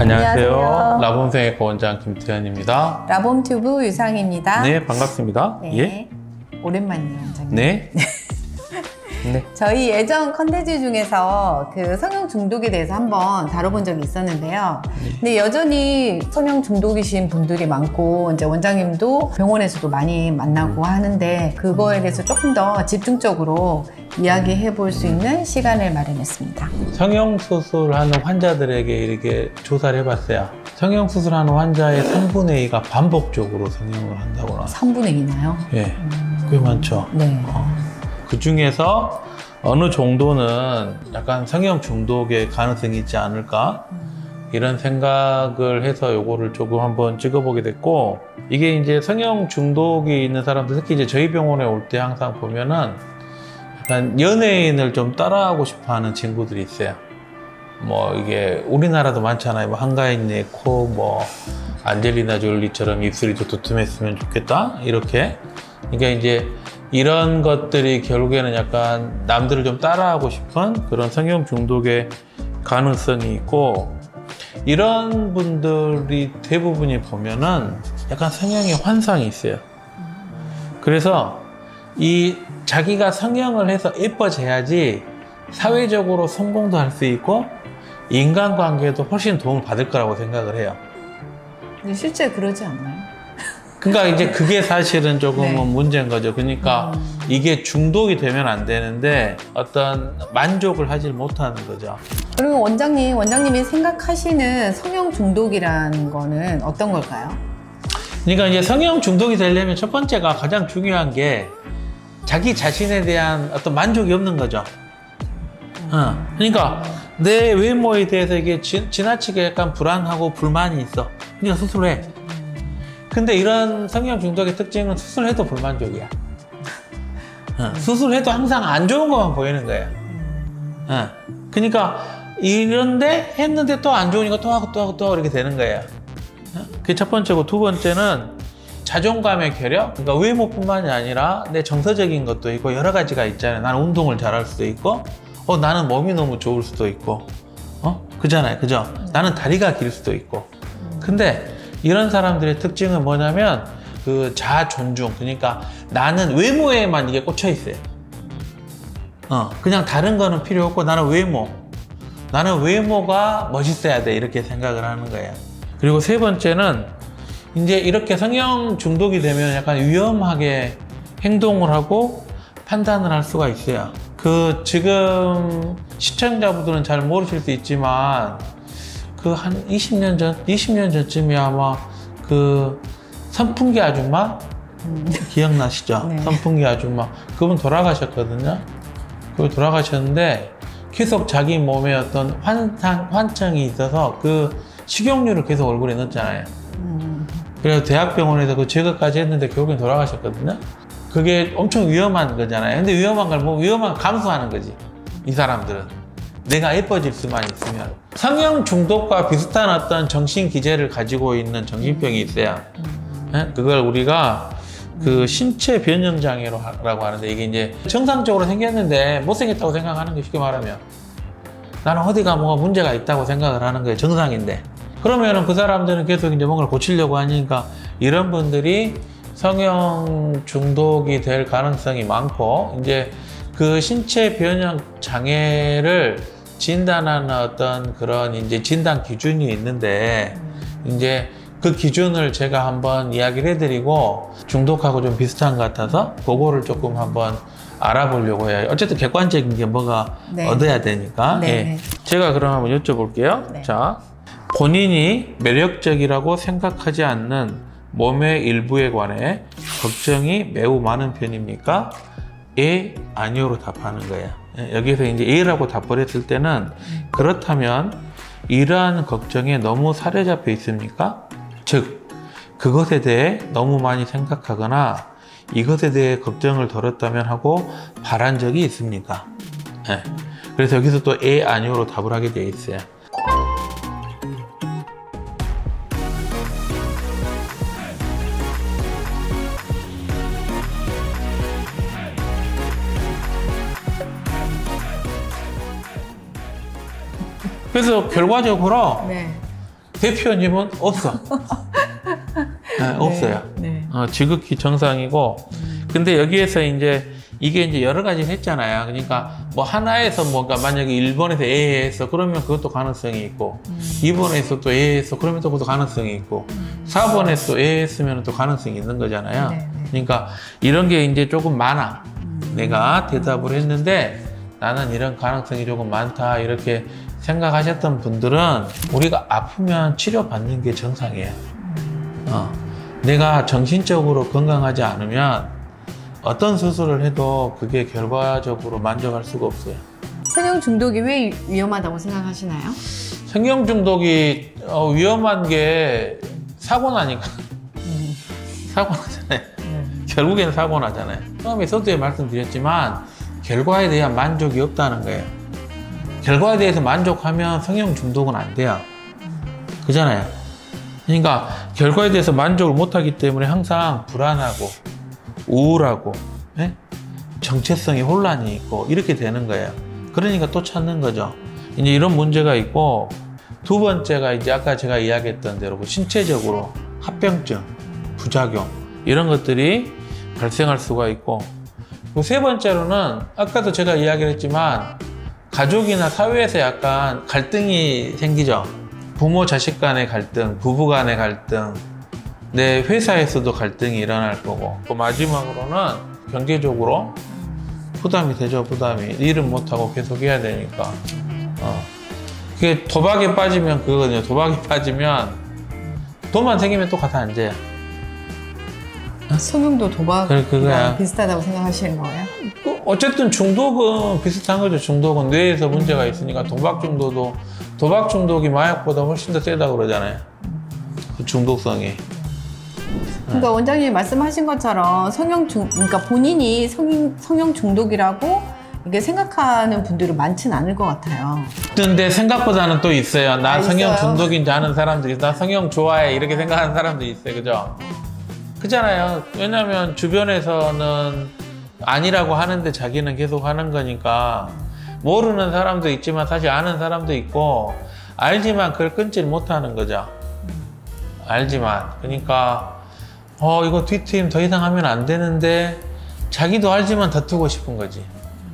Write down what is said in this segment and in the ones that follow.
안녕하세요. 라봄생의과 원장 김태현입니다. 라봄튜브 유상입니다. 네, 반갑습니다. 네. 예? 오랜만이에요, 원장님. 네. 네. 저희 예전 컨텐츠 중에서 그 성형 중독에 대해서 한번 다뤄본 적이 있었는데요. 근데 여전히 성형 중독이신 분들이 많고, 이제 원장님도 병원에서도 많이 만나고 하는데, 그거에 대해서 조금 더 집중적으로 이야기해 볼 수 있는 시간을 마련했습니다. 성형수술하는 환자들에게 이렇게 조사를 해봤어요. 성형수술하는 환자의 3분의 2가 반복적으로 성형을 한다고 나와요. 3분의 2나요? 예. 꽤 많죠. 네. 그 중에서 어느 정도는 약간 성형 중독의 가능성이 있지 않을까 이런 생각을 해서 요거를 조금 한번 찍어보게 됐고, 이게 이제 성형 중독이 있는 사람들, 특히 이제 저희 병원에 올 때 항상 보면은 약간 연예인을 좀 따라하고 싶어 하는 친구들이 있어요. 뭐 이게 우리나라도 많잖아요. 뭐 한가인의 코, 뭐 안젤리나 졸리처럼 입술이 더 두툼했으면 좋겠다 이렇게. 그러니까 이제 이런 것들이 결국에는 약간 남들을 좀 따라하고 싶은 그런 성형 중독의 가능성이 있고, 이런 분들이 대부분이 보면은 약간 성형의 환상이 있어요. 그래서 이 자기가 성형을 해서 예뻐져야지 사회적으로 성공도 할 수 있고 인간관계도 훨씬 도움을 받을 거라고 생각을 해요. 근데 실제 그러지 않나요? 그러니까 이제 그게 사실은 조금은 네. 문제인 거죠. 그러니까 이게 중독이 되면 안 되는데 어떤 만족을 하지 못하는 거죠. 그리고 원장님이 생각하시는 성형 중독이라는 거는 어떤 걸까요? 그러니까 이제 성형 중독이 되려면 첫 번째가 가장 중요한 게 자기 자신에 대한 어떤 만족이 없는 거죠. 그러니까 내 외모에 대해서 이게 지나치게 약간 불안하고 불만이 있어. 그러니까 수술해. 근데 이런 성형 중독의 특징은 수술해도 불만족이야. 수술해도 항상 안 좋은 것만 보이는 거야. 그러니까 이런데 했는데 또 안 좋으니까 또 하고 또 하고 또 이렇게 되는 거예요. 그게 첫 번째고, 두 번째는 자존감의 결여. 그러니까 외모뿐만이 아니라 내 정서적인 것도 있고 여러 가지가 있잖아요. 나는 운동을 잘할 수도 있고, 나는 몸이 너무 좋을 수도 있고, 그잖아요, 그죠? 나는 다리가 길 수도 있고. 근데 이런 사람들의 특징은 뭐냐면 그 자존중, 그러니까 나는 외모에만 이게 꽂혀 있어요. 그냥 다른 거는 필요 없고 나는 외모가 멋있어야 돼, 이렇게 생각을 하는 거예요. 그리고 세 번째는 이제 이렇게 성형 중독이 되면 약간 위험하게 행동을 하고 판단을 할 수가 있어요. 그 지금 시청자분들은 잘 모르실 수 있지만 그 한 20년 전쯤에 아마 그 선풍기 아줌마 기억나시죠? 네. 선풍기 아줌마 그분 돌아가셨거든요. 그분 돌아가셨는데 계속 자기 몸에 어떤 환청이 있어서 그 식용유를 계속 얼굴에 넣었잖아요. 그래서 대학병원에서 그 제거까지 했는데 결국엔 돌아가셨거든요. 그게 엄청 위험한 거잖아요. 근데 위험한 걸 뭐 위험한 걸 감수하는 거지, 이 사람들은. 내가 예뻐질 수만 있으면. 성형 중독과 비슷한 어떤 정신 기제를 가지고 있는 정신병이 있어요. 그걸 우리가 그 신체 변형 장애라고 하는데, 이게 이제 정상적으로 생겼는데 못생겼다고 생각하는 게, 쉽게 말하면 나는 어디가 뭐가 문제가 있다고 생각을 하는 거예요. 정상인데. 그러면은 그 사람들은 계속 이제 뭔가를 고치려고 하니까 이런 분들이 성형 중독이 될 가능성이 많고, 이제 그 신체 변형 장애를 진단하는 어떤 그런 이제 진단 기준이 있는데, 이제 그 기준을 제가 한번 이야기를 해드리고, 중독하고 좀 비슷한 것 같아서 그거를 조금 한번 알아보려고 해요. 어쨌든 객관적인 게 뭐가 네. 얻어야 되니까. 네. 예. 제가 그럼 한번 여쭤볼게요. 네. 자, 본인이 매력적이라고 생각하지 않는 몸의 일부에 관해 걱정이 매우 많은 편입니까? 예, 아니요로 답하는 거예요. 여기서 이제 예라고 답을 했을 때는, 그렇다면 이러한 걱정에 너무 사로잡혀 있습니까? 즉, 그것에 대해 너무 많이 생각하거나 이것에 대해 걱정을 덜었다면 하고 바란 적이 있습니까? 그래서 여기서 또 예, 아니요로 답을 하게 되어 있어요. 그래서 결과적으로 네. 대표님은 없어. 네, 없어요. 네. 지극히 정상이고. 근데 여기에서 이제 이게 이제 여러 가지를 했잖아요. 그러니까 뭐 하나에서 뭔가 만약에 1번에서 A했어 그러면 그것도 가능성이 있고 2번에서 또 A했어 그러면 또 그것도 가능성이 있고 4번에서 또 A했으면 또 가능성이 있는 거잖아요. 네, 네. 그러니까 이런 게 이제 조금 많아. 내가 대답을 했는데 나는 이런 가능성이 조금 많다 이렇게 생각하셨던 분들은 우리가 아프면 치료받는 게 정상이에요. 내가 정신적으로 건강하지 않으면 어떤 수술을 해도 그게 결과적으로 만족할 수가 없어요. 성형 중독이 왜 위험하다고 생각하시나요? 성형 중독이 위험한 게 사고 나니까. 사고 나잖아요. 결국에는 사고 나잖아요. 처음에 서두에 말씀드렸지만 결과에 대한 만족이 없다는 거예요. 결과에 대해서 만족하면 성형 중독은 안 돼요. 그잖아요. 그러니까 결과에 대해서 만족을 못하기 때문에 항상 불안하고 우울하고 정체성이 혼란이 있고 이렇게 되는 거예요. 그러니까 또 찾는 거죠. 이제 이런 문제가 있고 두 번째가 이제 아까 제가 이야기했던 대로 신체적으로 합병증, 부작용 이런 것들이 발생할 수가 있고 세 번째로는 아까도 제가 이야기를 했지만 가족이나 사회에서 약간 갈등이 생기죠. 부모 자식 간의 갈등, 부부 간의 갈등, 내 회사에서도 갈등이 일어날 거고 또 마지막으로는 경제적으로 부담이 되죠. 부담이 일은 못하고 계속 해야 되니까 그게 도박에 빠지면 그거거든요. 도박에 빠지면 돈만 생기면 똑같아 앉아요. 성형도 도박이랑 그거야. 비슷하다고 생각하시는 거예요? 어쨌든 중독은 비슷한 거죠. 중독은 뇌에서 문제가 있으니까 도박 중독이 마약보다 훨씬 더 세다고 그러잖아요. 그 중독성이. 그러니까 원장님이 말씀하신 것처럼 그러니까 본인이 성형 중독이라고 이게 생각하는 분들은 많지는 않을 것 같아요. 근데 생각보다는 또 있어요. 나 성형 있어요? 중독인지 아는 사람들이 나 성형 좋아해 이렇게 생각하는 사람들이 있어요. 그죠? 그잖아요. 왜냐면 주변에서는 아니라고 하는데 자기는 계속 하는 거니까 모르는 사람도 있지만 사실 아는 사람도 있고 알지만 그걸 끊질 못하는 거죠. 알지만. 그러니까 이거 뒷트임 더 이상 하면 안 되는데 자기도 알지만 다투고 싶은 거지.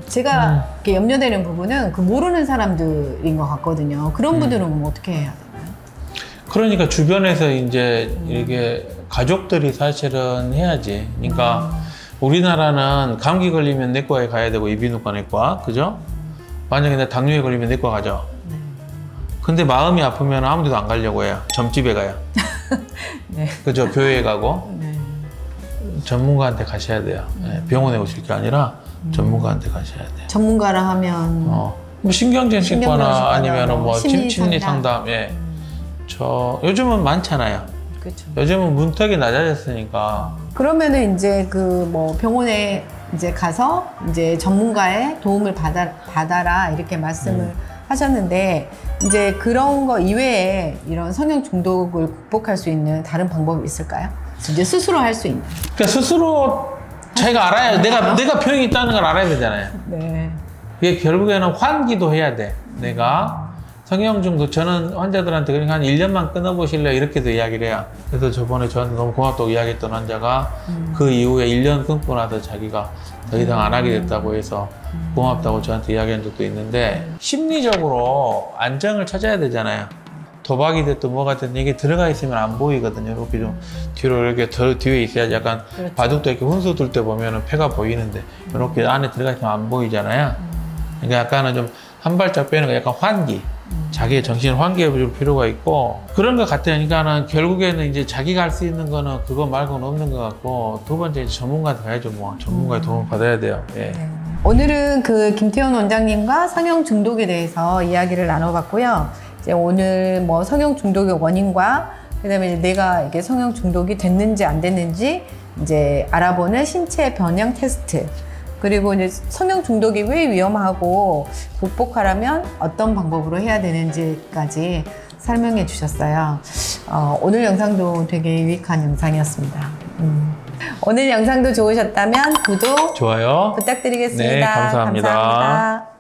제가 이렇게 염려되는 부분은 그 모르는 사람들인 것 같거든요. 그런 분들은 뭐 어떻게 해야 되나요? 그러니까 주변에서 이제 이렇게 가족들이 사실은 해야지. 그러니까 우리나라는 감기 걸리면 내과에 가야 되고 이비인후과 내과, 그죠? 만약에 나 당뇨에 걸리면 내과 가죠. 근데 마음이 아프면 아무 데도 안 가려고 해요. 점집에 가요. 네. 그죠? 교회에 가고. 네. 전문가한테 가셔야 돼요. 병원에 오실 게 아니라 전문가한테 가셔야 돼요. 전문가라 하면 뭐 신경정신과나 아니면 뭐 심리 상담. 예. 요즘은 많잖아요. 그렇죠. 요즘은 문턱이 낮아졌으니까. 그러면은 이제 그 뭐 병원에 이제 가서 이제 전문가의 도움을 받아라 이렇게 말씀을 하셨는데 이제 그런 거 이외에 이런 성형 중독을 극복할 수 있는 다른 방법이 있을까요? 이제 스스로 할 수 있는. 그러니까 스스로 자기가 알아야 내가 병이 있다는 걸 알아야 되잖아요. 네. 그게 결국에는 환기도 해야 돼. 내가 성형 중독 저는 환자들한테 그러니까 한 1년만 끊어보실래요? 이렇게도 이야기를 해요. 그래서 저번에 저한테 너무 고맙다고 이야기했던 환자가 그 이후에 1년 끊고 나서 자기가 더 이상 안 하게 됐다고 해서 고맙다고 저한테 이야기한 적도 있는데 심리적으로 안정을 찾아야 되잖아요. 도박이 됐든 뭐가 됐든 이게 들어가 있으면 안 보이거든요. 이렇게 좀 뒤로 이렇게 더 뒤에 있어야지 약간 그렇죠. 바둑도 이렇게 훈수 둘 때 보면은 패가 보이는데 이렇게 안에 들어가 있으면 안 보이잖아요. 그러니까 약간은 좀 한 발짝 빼는 거 약간 환기. 자기의 정신을 환기해 줄 필요가 있고 그런 것 같으니까는 결국에는 이제 자기가 할 수 있는 거는 그거 말고는 없는 것 같고 두 번째 이제 전문가한테 가야죠. 뭐 전문가의 도움을 받아야 돼요. 예. 네. 오늘은 그 김태원 원장님과 성형 중독에 대해서 이야기를 나눠봤고요. 이제 오늘 뭐 성형 중독의 원인과 그다음에 내가 이게 성형 중독이 됐는지 안 됐는지 이제 알아보는 신체 변형 테스트. 그리고 이제 성형 중독이 왜 위험하고 극복하려면 어떤 방법으로 해야 되는지까지 설명해 주셨어요. 오늘 영상도 되게 유익한 영상이었습니다. 오늘 영상도 좋으셨다면 구독, 좋아요. 부탁드리겠습니다. 네, 감사합니다. 감사합니다.